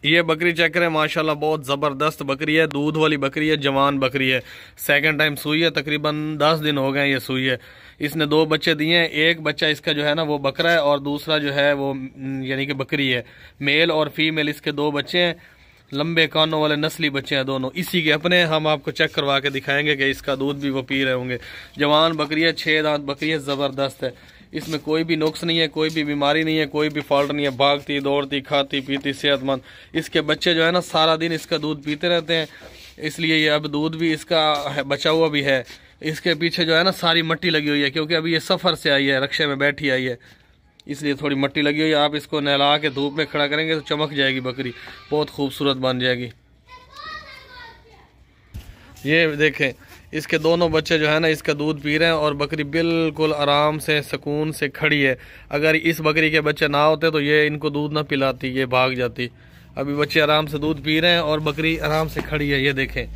ये बकरी चेक करें माशाल्लाह, बहुत ज़बरदस्त बकरी है, दूध वाली बकरी है, जवान बकरी है। सेकंड टाइम सुई है, तकरीबन 10 दिन हो गए ये सुई है। इसने 2 बच्चे दिए हैं, एक बच्चा इसका जो है ना वो बकरा है और दूसरा जो है वो यानी कि बकरी है। मेल और फीमेल इसके 2 बच्चे हैं, लंबे कानों वाले नस्ली बच्चे हैं दोनों। इसी के अपने हम आपको चेक करवा के दिखाएंगे कि इसका दूध भी वो पी रहे होंगे। जवान बकरी है, 6 दांत बकरी है, ज़बरदस्त है। इसमें कोई भी नुक्स नहीं है, कोई भी बीमारी नहीं है, कोई भी फॉल्ट नहीं है। भागती दौड़ती खाती पीती सेहतमंद। इसके बच्चे जो है ना सारा दिन इसका दूध पीते रहते हैं, इसलिए ये अब दूध भी इसका बचा हुआ भी है। इसके पीछे जो है ना सारी मट्टी लगी हुई है, क्योंकि अभी ये सफ़र से आई है, रक्शे में बैठी आई है, इसलिए थोड़ी मट्टी लगी हुई है। आप इसको नहला के धूप में खड़ा करेंगे तो चमक जाएगी बकरी, बहुत खूबसूरत बन जाएगी। ये देखें, इसके दोनों बच्चे जो है ना इसका दूध पी रहे हैं और बकरी बिल्कुल आराम से सुकून से खड़ी है। अगर इस बकरी के बच्चे ना होते तो ये इनको दूध ना पिलाती, ये भाग जाती। अभी बच्चे आराम से दूध पी रहे हैं और बकरी आराम से खड़ी है। ये देखें,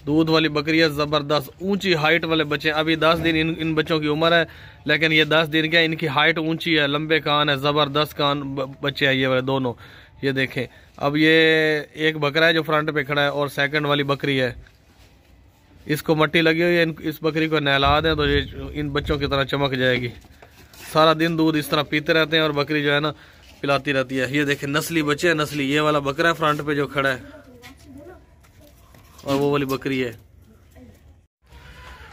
दूध वाली बकरी है, ज़बरदस्त ऊंची हाइट वाले बच्चे। अभी 10 दिन इन बच्चों की उम्र है, लेकिन ये 10 दिन क्या, इनकी हाइट ऊंची है, लंबे कान है, ज़बरदस्त कान बच्चे हैं ये वाले दोनों। ये देखें, अब ये एक बकरा है जो फ्रंट पे खड़ा है और सेकंड वाली बकरी है, इसको मट्टी लगी हुई है। इस बकरी को नहला दें तो ये इन बच्चों की तरह चमक जाएगी। सारा दिन दूध इस तरह पीते रहते हैं और बकरी जो है ना पिलाती रहती है। ये देखें, नस्ली बच्चे हैं, नस्ली। ये वाला बकरा है फ्रंट पे जो खड़ा है और वो वाली बकरी है।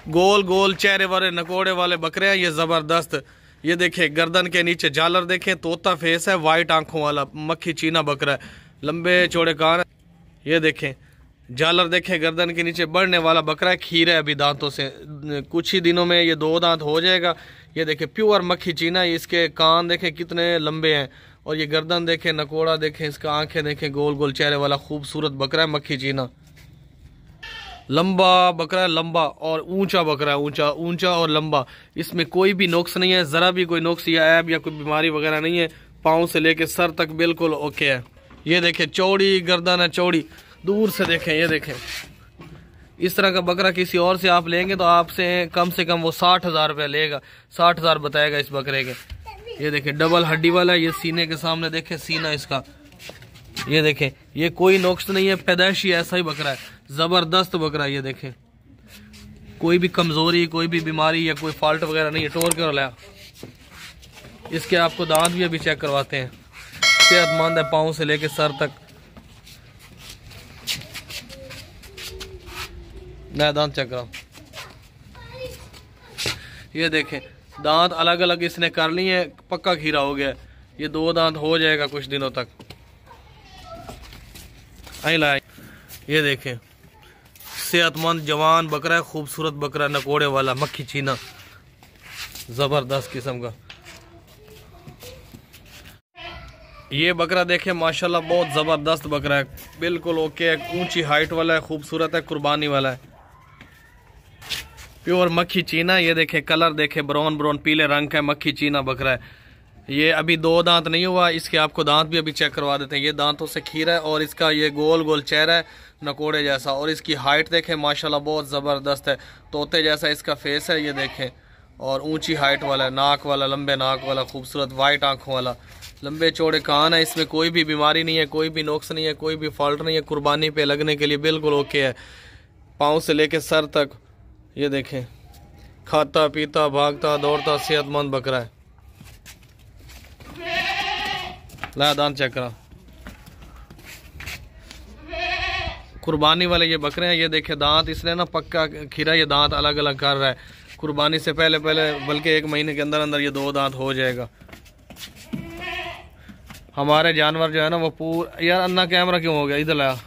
गोल गोल चेहरे वाले नकोड़े वाले बकरे हैं ये, ज़बरदस्त। ये देखें, गर्दन के नीचे झालर देखें, तोता फेस है, वाइट आंखों वाला मक्खी चीना बकरा है, लंबे चौड़े कान है। ये देखें, झालर देखें, गर्दन के नीचे बढ़ने वाला बकरा है, खीर है अभी दांतों से, कुछ ही दिनों में ये 2 दांत हो जाएगा। ये देखें, प्योर मक्खी चीना है। इसके कान देखें कितने लंबे हैं और ये गर्दन देखें, नकोड़ा देखें, इसका आंखें देखें, गोल गोल चेहरे वाला खूबसूरत बकरा है, मक्खी चीना। लंबा बकरा है, लंबा और ऊंचा बकरा है, ऊंचा ऊंचा और लंबा। इसमें कोई भी नुक्स नहीं है, ज़रा भी कोई नुक्स या ऐब या कोई बीमारी वगैरह नहीं है। पाँव से लेके सर तक बिल्कुल ओके है। ये देखें, चौड़ी गर्दन है, चौड़ी। दूर से देखें, ये देखें, इस तरह का बकरा किसी और से आप लेंगे तो आपसे कम वो 60,000 रुपये लेगा, 60,000 बताएगा इस बकरे के। ये देखें, डबल हड्डी वाला है। ये सीने के सामने देखें, सीना इसका। ये देखें, ये कोई नुक्स नहीं है, पैदाइशी ऐसा ही बकरा है, ज़बरदस्त बकरा। ये देखें, कोई भी कमज़ोरी, कोई भी बीमारी या कोई फॉल्ट वगैरह नहीं है। टोर कर लाया। इसके आपको दांत भी अभी चेक करवाते हैं, सेहतमंद है पाँव से लेके सर तक। नया दांत चेक कराओ। ये देखें, दांत अलग अलग इसने कर लिए हैं, पक्का खीरा हो गया। ये 2 दांत हो जाएगा कुछ दिनों तक। आई लाए, ये देखें, सेहतमंद जवान बकरा है, खूबसूरत बकरा, नकोड़े वाला, मक्खी चीना, ज़बरदस्त किस्म का। ये बकरा देखें माशाल्लाह, बहुत ज़बरदस्त बकरा है, बिल्कुल ओके है, ऊंची हाइट वाला है, खूबसूरत है, कुर्बानी वाला है, प्योर मक्खी चीना। ये देखें, कलर देखें, ब्राउन ब्राउन पीले रंग का मक्खी चीना बकरा है। ये अभी 2 दांत नहीं हुआ, इसके आपको दांत भी अभी चेक करवा देते हैं। ये दांतों से खीरा है और इसका ये गोल गोल चेहरा है, नकोड़े जैसा। और इसकी हाइट देखें माशाल्लाह, बहुत ज़बरदस्त है, तोते जैसा इसका फेस है। ये देखें, और ऊंची हाइट वाला है, नाक वाला, लंबे नाक वाला, खूबसूरत वाइट आंखों वाला, लंबे चौड़े कान है। इसमें कोई भी बीमारी नहीं है, कोई भी नुक्स नहीं है, कोई भी फॉल्ट नहीं है। कुर्बानी पे लगने के लिए बिल्कुल ओके है, पाँव से लेके सर तक। ये देखें, खाता पीता भागता दौड़ता सेहतमंद बकरा है। ला दांत चेक करा। कुर्बानी वाले ये बकरे हैं। ये देखे, दांत इसने ना पक्का खीरा, ये दांत अलग अलग कर रहा है। कुर्बानी से पहले बल्कि 1 महीने के अंदर अंदर ये 2 दांत हो जाएगा। हमारे जानवर जो है ना वो पूरा, यार अन्ना कैमरा क्यों हो गया, इधर लाया।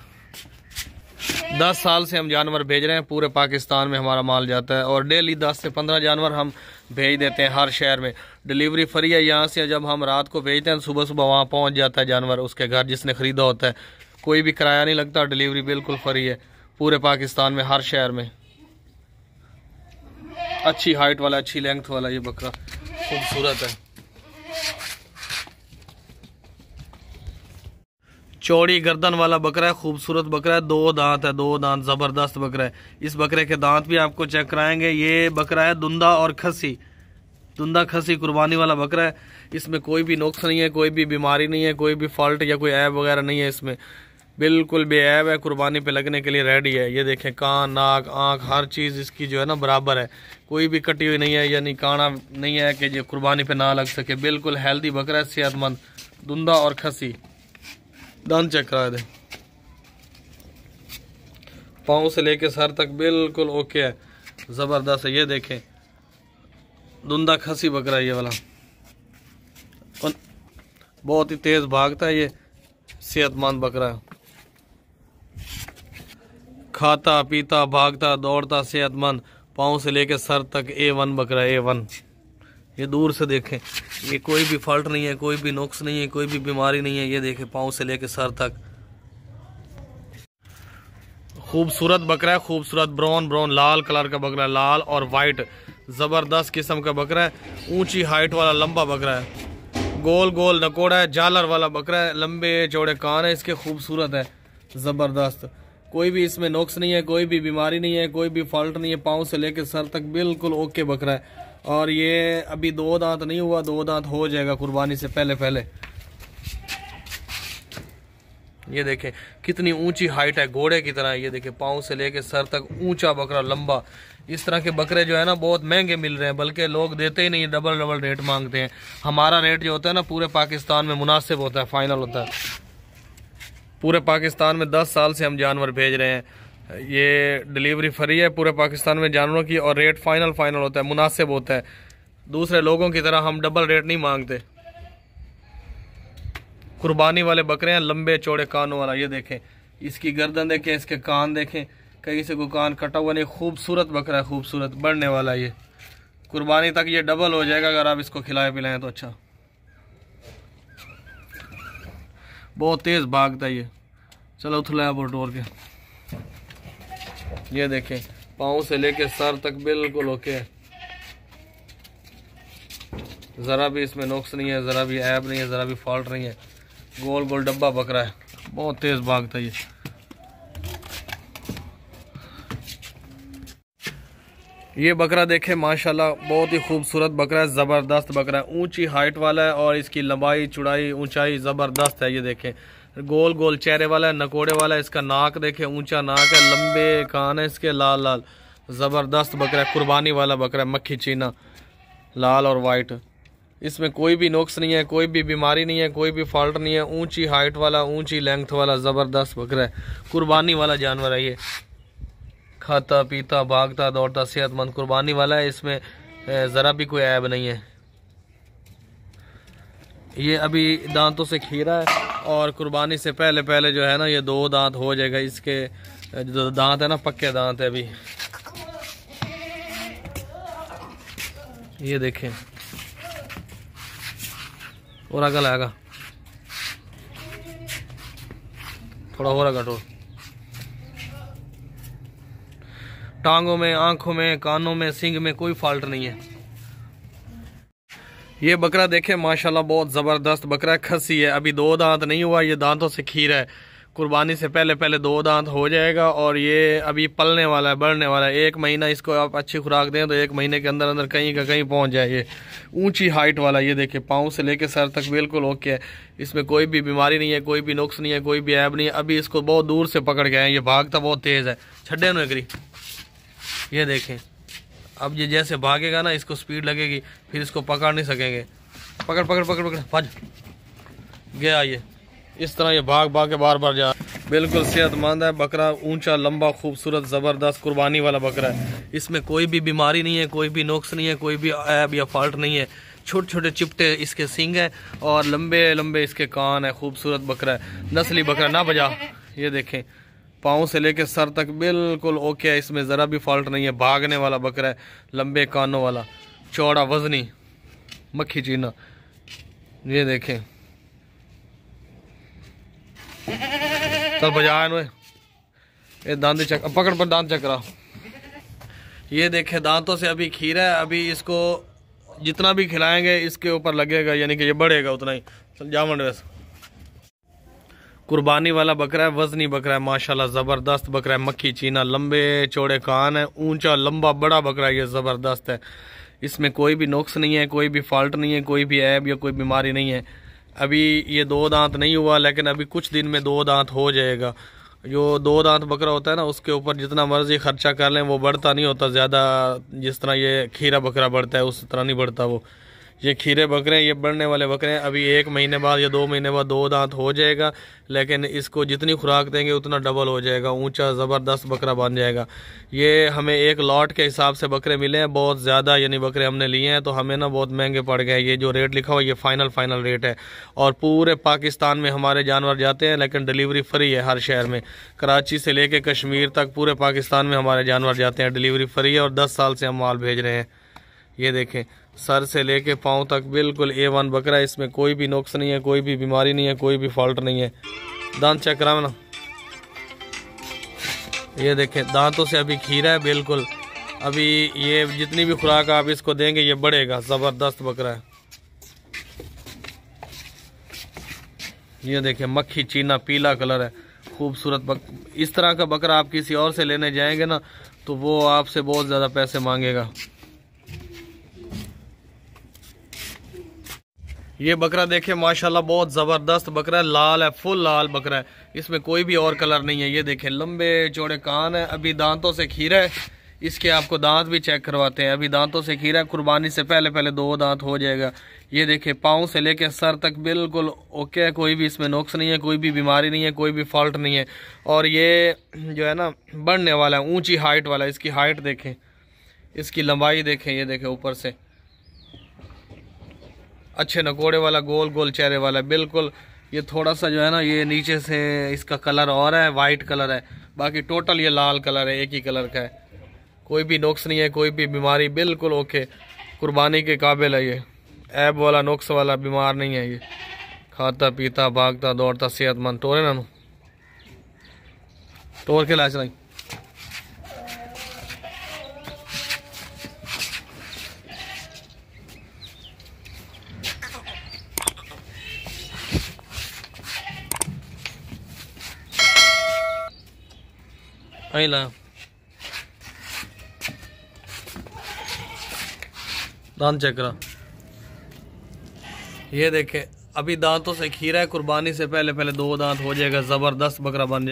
10 साल से हम जानवर भेज रहे हैं, पूरे पाकिस्तान में हमारा माल जाता है और डेली 10 से 15 जानवर हम भेज देते हैं हर शहर में। डिलीवरी फ्री है यहाँ से। जब हम रात को भेजते हैं सुबह सुबह वहाँ पहुँच जाता है जानवर उसके घर जिसने ख़रीदा होता है। कोई भी किराया नहीं लगता, डिलीवरी बिल्कुल फ्री है पूरे पाकिस्तान में हर शहर में। अच्छी हाइट वाला, अच्छी लेंथ वाला ये बकरा खूबसूरत है। चौड़ी गर्दन वाला बकरा है, खूबसूरत बकरा है, 2 दांत है, 2 दांत, ज़बरदस्त बकरा है। इस बकरे के दांत भी आपको चेक कराएंगे। ये बकरा है धुंधा और खसी, धुंधा खसी कुर्बानी वाला बकरा है। इसमें कोई भी नुक्स नहीं है, कोई भी बीमारी नहीं है, कोई भी फॉल्ट या कोई ऐब वगैरह नहीं है। इसमें बिल्कुल बेऐब है, कुर्बानी पे लगने के लिए रेडी है। ये देखें कान नाक आँख हर चीज़ इसकी जो है ना बराबर है, कोई भी कटी हुई नहीं है, यानी काना नहीं है कि जो कुर्बानी पे ना लग सके। बिल्कुल हेल्दी बकरा है, सेहतमंद, धुंधा और खसी। दांत चेक करा दे, पाँव से लेके सर तक बिल्कुल ओके है, ज़बरदस्त है। ये देखें धुंधा खसी बकरा है ये वाला, बहुत ही तेज़ भागता है, ये सेहतमंद बकरा है। खाता पीता भागता दौड़ता सेहतमंद, पाँव से लेके सर तक A1 बकरा है, A1। ये दूर से देखें, ये कोई भी फॉल्ट नहीं है, कोई भी नुक्स नहीं है, कोई भी बीमारी नहीं है। ये देखें पाँव से लेके सर तक खूबसूरत बकरा है, खूबसूरत ब्राउन लाल कलर का बकरा है, लाल और वाइट ज़बरदस्त किस्म का बकरा है। ऊंची हाइट वाला लंबा बकरा है, गोल गोल नकोड़ा है, जालर वाला बकरा है, लंबे चौड़े कान है इसके, खूबसूरत है, ज़बरदस्त। कोई भी इसमें नुक्स नहीं है, कोई भी बीमारी नहीं है, कोई भी फॉल्ट नहीं है। पाँव से लेकर सर तक बिल्कुल ओके बकरा है। और ये अभी 2 दांत नहीं हुआ, 2 दांत हो जाएगा कुर्बानी से पहले पहले। ये देखें कितनी ऊंची हाइट है, घोड़े की तरह। ये देखें पाँव से लेकर सर तक ऊंचा बकरा, लंबा। इस तरह के बकरे जो है ना बहुत महंगे मिल रहे हैं, बल्कि लोग देते ही नहीं, डबल रेट मांगते हैं। हमारा रेट जो होता है ना पूरे पाकिस्तान में मुनासिब होता है, फाइनल होता है। पूरे पाकिस्तान में 10 साल से हम जानवर भेज रहे हैं, ये डिलीवरी फ्री है पूरे पाकिस्तान में जानवरों की, और रेट फाइनल होता है, मुनासिब होता है। दूसरे लोगों की तरह हम डबल रेट नहीं मांगते। कुर्बानी वाले बकरे हैं, लंबे चौड़े कानों वाला। ये देखें इसकी गर्दन देखें, इसके कान देखें, कहीं से कोई कान कटा हुआ नहीं। खूबसूरत बकरा है, खूबसूरत, बढ़ने वाला। ये कुर्बानी तक ये डबल हो जाएगा अगर आप इसको खिलाए पिलाएं तो। अच्छा बहुत तेज़ भागता है ये। चलो उथला बोटोर के। ये देखें पाँव से लेके सर तक बिल्कुल ओके है, ज़रा भी इसमें नुक्स नहीं है, ज़रा भी ऐब नहीं है, ज़रा भी फॉल्ट नहीं है। गोल गोल डब्बा बकरा है, बहुत तेज़ भागता है ये। ये बकरा देखें माशाल्लाह बहुत ही खूबसूरत बकरा है, ज़बरदस्त बकरा है। ऊंची हाइट वाला है और इसकी लंबाई चौड़ाई ऊंचाई ज़बरदस्त है। ये देखें गोल गोल चेहरे वाला है, नकोड़े वाला है। इसका नाक देखें, ऊंचा नाक है, लंबे कान है इसके, लाल लाल, ज़बरदस्त बकरा है। कुर्बानी वाला बकरा है, मक्खी चीना, लाल और वाइट। इसमें कोई भी नुक्स नहीं है, कोई भी बीमारी नहीं है, कोई भी फॉल्ट नहीं है। ऊंची हाइट वाला, ऊंची लेंथ वाला ज़बरदस्त बकरा है, कुर्बानी वाला जानवर है ये। खाता पीता भागता दौड़ता सेहतमंद कुर्बानी वाला है। इसमें ज़रा भी कोई ऐब नहीं है। ये अभी दांतों से खीरा है और कुर्बानी से पहले पहले जो है ना ये 2 दांत हो जाएगा। इसके जो दांत है ना पक्के दांत है अभी। ये देखें और आगे लाएगा, थोड़ा हो रहा कठोर। टांगों में, आंखों में, कानों में, सींग में कोई फॉल्ट नहीं है। ये बकरा देखे माशाल्लाह बहुत ज़बरदस्त बकरा है, खसी है। अभी 2 दांत नहीं हुआ, ये दांतों से खीरा है। कुर्बानी से पहले पहले 2 दांत हो जाएगा और ये अभी पलने वाला है, बढ़ने वाला है। 1 महीना इसको आप अच्छी खुराक दें तो 1 महीने के अंदर अंदर कहीं का कहीं पहुंच जाए। ये ऊंची हाइट वाला, ये देखे पाँव से लेके सर तक बिल्कुल ओके है। इसमें कोई भी बीमारी नहीं है, कोई भी नुक्स नहीं है, कोई भी ऐब नहीं है। अभी इसको बहुत दूर से पकड़ के आए, ये भागता बहुत तेज़ है। छड्डे नो एकरी, ये देखें अब ये जैसे भागेगा ना इसको स्पीड लगेगी, फिर इसको पकड़ नहीं सकेंगे। पकड़ पकड़ पकड़ पकड़ भज गया। ये इस तरह ये भाग भाग के बार बार जा। बिल्कुल सेहतमंद है बकरा, ऊंचा लंबा खूबसूरत ज़बरदस्त कुर्बानी वाला बकरा है। इसमें कोई भी बीमारी नहीं है, कोई भी नुक्स नहीं है, कोई भी ऐब या फॉल्ट नहीं है। छोटे छोटे चिपटे इसके सींग है और लंबे लंबे इसके कान है। खूबसूरत बकरा है, नस्ली बकरा। ना बजा, ये देखें पाँव से लेके सर तक बिल्कुल ओके है। इसमें ज़रा भी फॉल्ट नहीं है। भागने वाला बकरा है, लंबे कानों वाला, चौड़ा, वजनी, मक्खी चीना। ये देखें चल बजा इन्हें। ये दांत चक पकड़ पर दांत चकरा। ये देखें दांतों से अभी खीरा है। अभी इसको जितना भी खिलाएंगे इसके ऊपर लगेगा, यानी कि ये बढ़ेगा उतना ही। चल जामन वैसे कुर्बानी वाला बकरा है, वजनी बकरा है माशाल्लाह, ज़बरदस्त बकरा है। मक्खी चीना, लंबे चौड़े कान है, ऊंचा लंबा बड़ा बकरा है, ये ज़बरदस्त है। इसमें कोई भी नुक्स नहीं है, कोई भी फॉल्ट नहीं है, कोई भी ऐब या कोई बीमारी नहीं है। अभी ये 2 दांत नहीं हुआ, लेकिन अभी कुछ दिन में 2 दांत हो जाएगा। जो 2 दांत बकरा होता है ना, उसके ऊपर जितना मर्जी खर्चा कर लें वो बढ़ता नहीं होता ज़्यादा। जिस तरह ये खीरा बकरा बढ़ता है उस तरह नहीं बढ़ता वो। ये खीरे बकरे हैं, ये बढ़ने वाले बकरे हैं। अभी 1 महीने बाद या 2 महीने बाद 2 दांत हो जाएगा, लेकिन इसको जितनी खुराक देंगे उतना डबल हो जाएगा, ऊंचा ज़बरदस्त बकरा बन जाएगा। ये हमें एक लॉट के हिसाब से बकरे मिले हैं, बहुत ज़्यादा यानी बकरे हमने लिए हैं, तो हमें ना बहुत महंगे पड़ गए। ये जो रेट लिखा हुआ ये फाइनल रेट है। और पूरे पाकिस्तान में हमारे जानवर जाते हैं, लेकिन डिलीवरी फ्री है हर शहर में। कराची से लेके कश्मीर तक पूरे पाकिस्तान में हमारे जानवर जाते हैं, डिलीवरी फ्री है। और 10 साल से हम माल भेज रहे हैं। ये देखें, सर से लेके पाँव तक बिल्कुल A1 बकरा है। इसमें कोई भी नुक्स नहीं है, कोई भी बीमारी नहीं है, कोई भी फॉल्ट नहीं है। दांत चेक कराओ ना, ये देखें दांतों से अभी खीरा है बिल्कुल। अभी ये जितनी भी खुराक आप इसको देंगे ये बढ़ेगा, ज़बरदस्त बकरा है। ये देखें मक्खी चीना पीला कलर है, खूबसूरत इस तरह का बकरा आप किसी और से लेने जाएंगे ना तो वो आपसे बहुत ज़्यादा पैसे मांगेगा। ये बकरा देखे माशाल्लाह बहुत ज़बरदस्त बकरा है, लाल है, फुल लाल बकरा है। इसमें कोई भी और कलर नहीं है। ये देखें लंबे चौड़े कान है, अभी दांतों से खीरा है। इसके आपको दांत भी चेक करवाते हैं। अभी दांतों से खीरा है, कुर्बानी से पहले 2 दांत हो जाएगा। ये देखें पाँव से लेके सर तक बिल्कुल ओके है, कोई भी इसमें नुक्स नहीं है, कोई भी बीमारी नहीं है, कोई भी फॉल्ट नहीं है। और ये जो है ना बढ़ने वाला है, ऊँची हाइट वाला। इसकी हाइट देखें, इसकी लंबाई देखें, ये देखें ऊपर से अच्छे नकोड़े वाला, गोल गोल चेहरे वाला बिल्कुल। ये थोड़ा सा जो है ना ये नीचे से इसका कलर और है, वाइट कलर है, बाकी टोटल ये लाल कलर है, एक ही कलर का है। कोई भी नुक्स नहीं है, कोई भी बीमारी, बिल्कुल ओके, कुर्बानी के काबिल है। ये ऐब वाला नुक्स वाला बीमार नहीं है। ये खाता पीता भागता दौड़ता सेहतमंद। टोरे ना टोर के ला चलाई। ला दांत चेक करा। ये देखे अभी दांतों से खीरा है, कुर्बानी से पहले 2 दांत हो जाएगा, ज़बरदस्त बकरा बन जाएगा।